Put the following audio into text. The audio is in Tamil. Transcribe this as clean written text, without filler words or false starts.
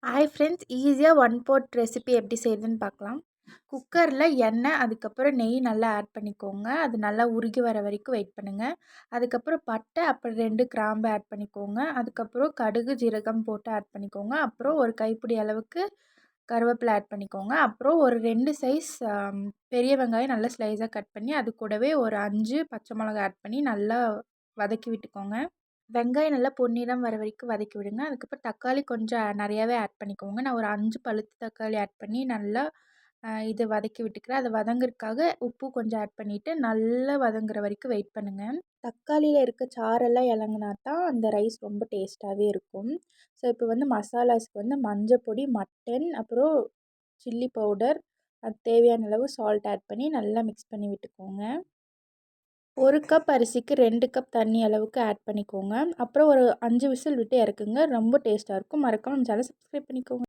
ஹாய் ஃப்ரெண்ட்ஸ், ஈஸியாக ஒன் pot ரெசிபி எப்படி செய்யுதுன்னு பார்க்கலாம். குக்கரில் எண்ணெய், அதுக்கப்புறம் நெய் நல்லா ஆட் பண்ணிக்கோங்க. அது நல்லா உருகி வர வரைக்கும் வெயிட் பண்ணுங்கள். அதுக்கப்புறம் பட்டை, அப்புறம் 2 கிராம்பு ஆட் பண்ணிக்கோங்க. அதுக்கப்புறம் கடுகு, ஜீரகம் போட்டு ஆட் பண்ணிக்கோங்க. அப்புறம் ஒரு கைப்பிடி அளவுக்கு கருவேப்பிலை ஆட் பண்ணிக்கோங்க. அப்புறம் ஒரு 2 சைஸ் பெரிய வெங்காயம் நல்லா ஸ்லைஸாக கட் பண்ணி, அது கூடவே ஒரு 5 பச்சை மிளகாய் ஆட் பண்ணி நல்லா வதக்கி விட்டுக்கோங்க. வெங்காயம் நல்லா பொன்னிறம் வர வரைக்கும் வதக்கி விடுங்க. அதுக்கப்புறம் தக்காளி கொஞ்சம் நிறையாவே ஆட் பண்ணிக்கோங்க. நான் ஒரு 5 பழுத்த தக்காளி ஆட் பண்ணி நல்லா இது வதக்கி விட்டுக்கிறேன். அது வதங்குறதுக்காக உப்பு கொஞ்சம் ஆட் பண்ணிவிட்டு நல்லா வதங்குற வரைக்கும் வெயிட் பண்ணுங்கள். தக்காளியில் இருக்க சாரெல்லாம் இறங்குனா தான் அந்த ரைஸ் ரொம்ப டேஸ்ட்டாகவே இருக்கும். ஸோ இப்போ மசாலாஸ்க்கு மஞ்சள் பொடி, மட்டன், அப்புறம் சில்லி பவுடர், அது தேவையான அளவு சால்ட் ஆட் பண்ணி நல்லா மிக்ஸ் பண்ணி விட்டுக்கோங்க. 1 கப் அரிசிக்கு 2 கப் தண்ணி அளவுக்கு ஆட் பண்ணிக்கோங்க. அப்புறம் ஒரு 5 விசில் விட்டு இறக்குங்க. ரொம்ப டேஸ்ட்டாக இருக்கும். மறக்காம நம்ம சேனலை சப்ஸ்கிரைப் பண்ணிக்கோங்க.